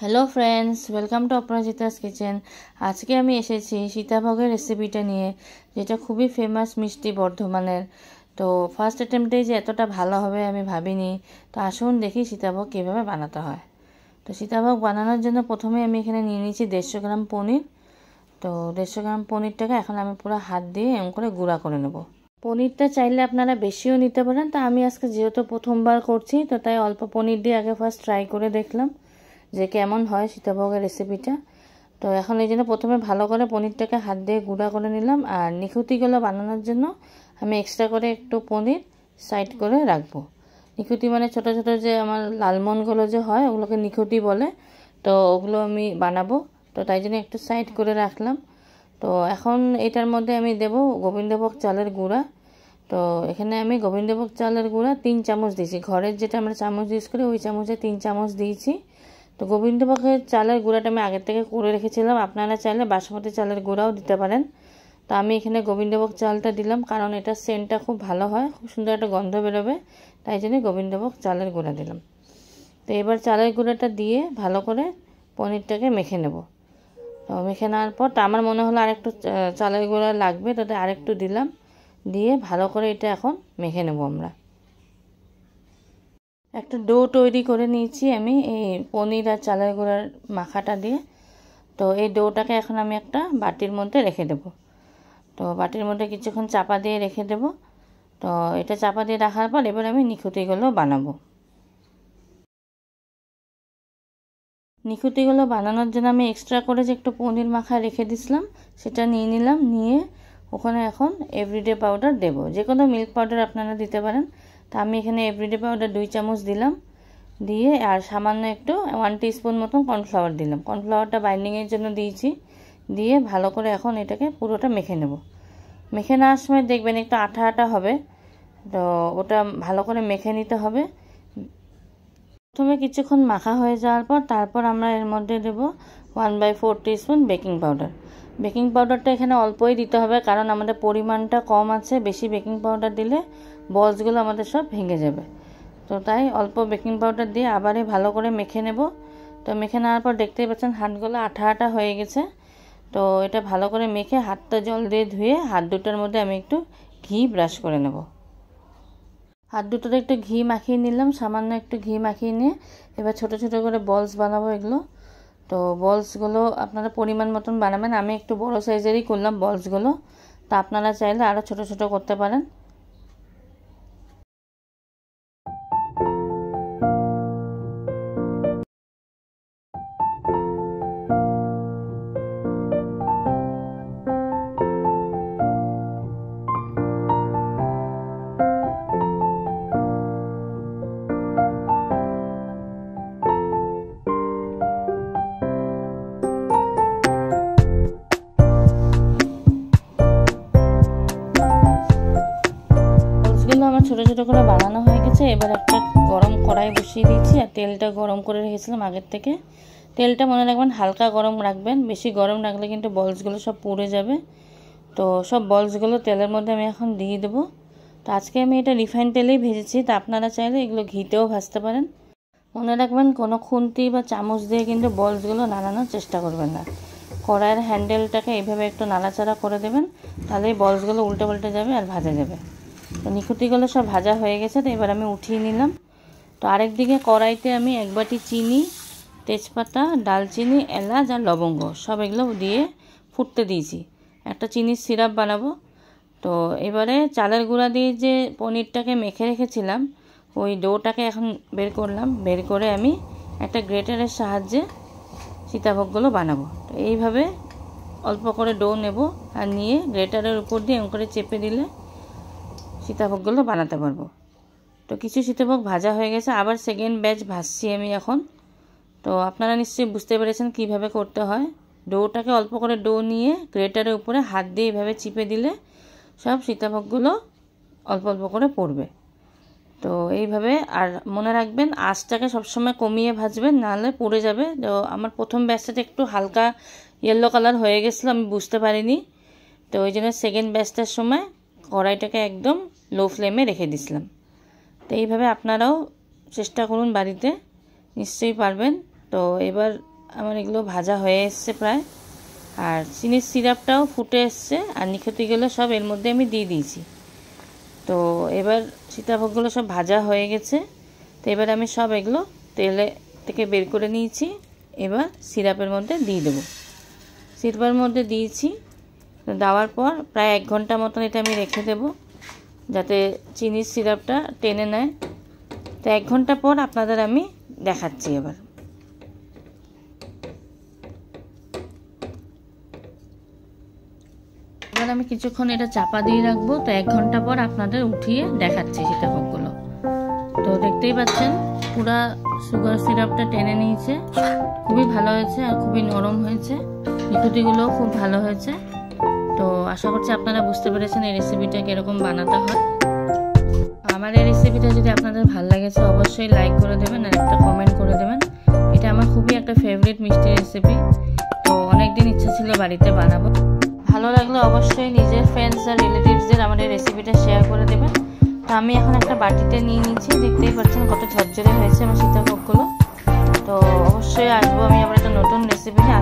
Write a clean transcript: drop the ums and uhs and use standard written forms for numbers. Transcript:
Hello friends, welcome to Aparajita's kitchen. আজকে আমি এসেছি সীতাভোগের রেসিপিটা নিয়ে, যেটা খুবই ফেমাস মিষ্টি বর্ধমানের। তো ফার্স্ট অ্যাটেম্পটেই যে এতটা ভালো হবে আমি ভাবিনি। তো আসুন দেখি সীতাভোগ কীভাবে বানাতে হয়। তো সীতাভোগ বানানোর জন্য প্রথমে আমি এখানে নিয়ে নিয়েছি 150 গ্রাম পনির। তো 150 গ্রাম পনিরটাকে এখন আমি পুরো হাত দিয়ে এমন করে গুঁড়া করে নেব। পনিরটা চাইলে আপনারা বেশিও নিতে পারেন, তা আমি আজকে যেহেতু প্রথমবার করছি তো তাই অল্প পনির দিয়ে আগে ফার্স্ট ট্রাই করে দেখলাম যে কেমন হয় সীতাভোগের রেসিপিটা। তো এখন এই জন্য প্রথমে ভালো করে পনিরটাকে হাত দিয়ে গুঁড়া করে নিলাম। আর নিখুঁতিগুলো বানানোর জন্য আমি এক্সট্রা করে একটু পনির সাইড করে রাখবো। নিখুঁতি মানে ছোটো ছোটো যে আমার লালমনগুলো যে হয় ওগুলোকে নিখুঁতি বলে। তো ওগুলো আমি বানাবো, তো তাই জন্য একটু সাইড করে রাখলাম। তো এখন এটার মধ্যে আমি দেব গোবিন্দভোগ চালের গুঁড়া। তো এখানে আমি গোবিন্দভোগ চালের গুঁড়া 3 চামচ দিয়েছি। ঘরের যেটা আমরা চামচ ইউজ করি ওই চামচে 3 চামচ দিয়েছি। তো গোবিন্দভোগের চালের গুঁড়াটা আমি আগের থেকে করে রেখেছিলাম, আপনারা চাইলে বাসমতি চালের গুঁড়াও দিতে পারেন। তো আমি এখানে গোবিন্দভোগ চালটা দিলাম কারণ এটা সেন্টটা খুব ভালো হয়, খুব সুন্দর একটা গন্ধ বেরোবে, তাই জন্য গোবিন্দভোগ চালের গুঁড়া দিলাম। তো এবার চালের গুঁড়াটা দিয়ে ভালো করে পনিরটাকে মেখে নেব। তো মেখে নেওয়ার পর তো আমার মনে হলো আরেকটু চালের গুঁড়া লাগবে, তাতে আরেকটু দিলাম। দিয়ে ভালো করে এটা এখন মেখে নেব আমরা। একটা ডো তৈরি করে নিয়েছি আমি এই পনির আর চালের গুঁড়ার মাখাটা দিয়ে। তো এই ডোটাকে এখন আমি একটা বাটির মধ্যে রেখে দেব। তো বাটির মধ্যে কিছুক্ষণ চাপা দিয়ে রেখে দেব। তো এটা চাপা দিয়ে রাখার পর এবার আমি নিখুঁতিগুলো বানাবো। নিখুঁতিগুলো বানানোর জন্য আমি এক্সট্রা করে যে একটু পনির মাখা রেখে দিয়েছিলাম সেটা নিয়ে নিলাম। নিয়ে ওখানে এখন এভরিডে পাউডার দেব, যে কোনো মিল্ক পাউডার আপনারা দিতে পারেন। তা আমি এখানে এভরিডে পাউডার 2 চামচ দিলাম। দিয়ে আর সামান্য একটু 1 টিস্পুন মতন কর্নফ্লাওয়ার দিলাম। কর্নফ্লাওয়ারটা বাইন্ডিংয়ের জন্য দিয়েছি। দিয়ে ভালো করে এখন এটাকে পুরোটা মেখে নেব। মেখে নেওয়ার সময় দেখবেন একটু আঠা আঠা হবে, তো ওটা ভালো করে মেখে নিতে হবে। প্রথমে কিছুক্ষণ মাখা হয়ে যাওয়ার পর তারপর আমরা এর মধ্যে দেব 1/4 টিস্পুন বেকিং পাউডার। বেকিং পাউডারটা এখানে অল্পই দিতে হবে কারণ আমাদের পরিমাণটা কম আছে। বেশি বেকিং পাউডার দিলে বলসগুলো আমাদের সব ভেঙে যাবে। তো তাই অল্প বেকিং পাউডার দিয়ে আবারই ভালো করে মেখে নেব। তো মেখে নেওয়ার পর দেখতেই পাচ্ছেন হাতগুলো আঠা আঠা হয়ে গেছে। তো এটা ভালো করে মেখে হাতটা জল দিয়ে ধুয়ে হাত দুটোর মধ্যে আমি একটু ঘি ব্রাশ করে নেব। হাত দুটোতে একটু ঘি মাখিয়ে নিলাম, সামান্য একটু ঘি মাখিয়ে নিয়ে এবার ছোট ছোট করে বলস বানাবো এগুলো। তো বলসগুলো আপনারা পরিমাণ মতন বানাবেন। আমি একটু বড় সাইজেরই করলাম বলসগুলো, তা আপনারা চাইলে আরও ছোট ছোট করতে পারেন। আমার ছোটো ছোটো করে বানানো হয়ে গেছে। এবার একটা গরম কড়াই বসিয়ে দিয়েছি আর তেলটা গরম করে রেখেছিলাম আগের থেকে। তেলটা মনে রাখবেন হালকা গরম রাখবেন, বেশি গরম রাখলে কিন্তু বলসগুলো সব পুড়ে যাবে। তো সব বলসগুলো তেলের মধ্যে আমি এখন দিয়ে দেবো। তো আজকে আমি এটা রিফাইন তেলেই ভেজেছি, তা আপনারা চাইলে এগুলো ঘিতেও ভাজতে পারেন। মনে রাখবেন কোনো খুন্তি বা চামচ দিয়ে কিন্তু বলসগুলো নাড়ানোর চেষ্টা করবেন না। কড়াইয়ের হ্যান্ডেলটাকে এইভাবে একটু নাড়াচাড়া করে দেবেন, তাহলেই বলসগুলো উল্টে পাল্টে যাবে আর ভাজা যাবে। তো নিখুঁতিগুলো সব ভাজা হয়ে গেছে, তো এবার আমি উঠিয়ে নিলাম। তো আরেকদিকে কড়াইতে আমি 1 বাটি চিনি, তেজপাতা, দালচিনি, এলাচ আর লবঙ্গ সব এগুলো দিয়ে ফুটতে দিয়েছি। একটা চিনির সিরাপ বানাবো। তো এবারে চালের গুঁড়া দিয়ে যে পনিরটাকে মেখে রেখেছিলাম ওই ডোটাকে এখন বের করলাম। বের করে আমি একটা গ্রেটারের সাহায্যে সীতাভোগগুলো বানাবো। তো এইভাবে অল্প করে ডো নেব আর নিয়ে গ্রেটারের উপর দিয়ে এমন করে চেপে দিলে সীতাভোগগুলো বানাতে পারবো। তো কিছু সীতাভোগ ভাজা হয়ে গেছে, আবার সেকেন্ড ব্যাচ ভাজছি আমি এখন। তো আপনারা নিশ্চয়ই বুঝতে পেরেছেন কিভাবে করতে হয়। ডোটাকে অল্প করে ডো নিয়ে গ্রেটারের উপরে হাত দিয়ে এভাবে চিপে দিলে সব সীতাভোগগুলো অল্প অল্প করে পড়বে। তো এইভাবে আর মনে রাখবেন আঁচটাকে সবসময় কমিয়ে ভাজবেন, নাহলে পুড়ে যাবে। তো আমার প্রথম ব্যাচটাতে একটু হালকা ইয়েলো কালার হয়ে গেছিলো, আমি বুঝতে পারিনি। তো ওই জন্য সেকেন্ড ব্যাচটার সময় কড়াইটাকে একদম লো ফ্লেমে রেখে দিয়েছিলাম। তো এইভাবে আপনারাও চেষ্টা করুন বাড়িতে, নিশ্চয়ই পারবেন। তো এবার আমার এগুলো ভাজা হয়ে এসছে প্রায়, আর চিনির সিরাপটাও ফুটে এসছে, আর নিখুঁতিগুলো সব এর মধ্যে আমি দিয়ে দিয়েছি। তো এবার সীতাভোগগুলো সব ভাজা হয়ে গেছে। তো এবার আমি সব এগুলো তেলে থেকে বের করে নিয়েছি। এবার সিরাপের মধ্যে দিয়ে দেবো। সিরাপের মধ্যে দিয়েছি, দেওয়ার পর প্রায় 1 ঘন্টা মতন এটা আমি রেখে দেব, যাতে চিনির সিরাপটা টেনে নেয়। তো 1 ঘন্টা পর আপনাদের আমি দেখাচ্ছি। এবার আমি কিছুক্ষণ এটা চাপা দিয়ে রাখবো। তো 1 ঘন্টা পর আপনাদের উঠিয়ে দেখাচ্ছি সীতাভোগগুলো। তো দেখতেই পাচ্ছেন পুরা সুগার সিরাপটা টেনে নিয়েছে, খুবই ভালো হয়েছে আর খুবই নরম হয়েছে, নিখুঁতিগুলোও খুব ভালো হয়েছে। তো আশা করছি আপনারা বুঝতে পেরেছেন এই রেসিপিটা কীরকম বানাতে হয়। আমার এই রেসিপিটা যদি আপনাদের ভালো লাগেছে অবশ্যই লাইক করে দেবেন আর একটা কমেন্ট করে দেবেন। এটা আমার খুবই একটা ফেভারিট মিষ্টি রেসিপি। তো অনেক দিন ইচ্ছা ছিল বাড়িতে বানাবো। ভালো লাগলে অবশ্যই নিজের ফ্রেন্ডস আর রিলেটিভসদের আমার এই রেসিপিটা শেয়ার করে দেবেন। তো আমি এখন একটা বাটিতে নিয়ে নিচ্ছি, দেখতেই পাচ্ছেন কত ঝরঝরে হয়েছে আমার সীতাভোগগুলো। তো অবশ্যই আসবো আমি আবার একটা নতুন রেসিপি নিয়ে।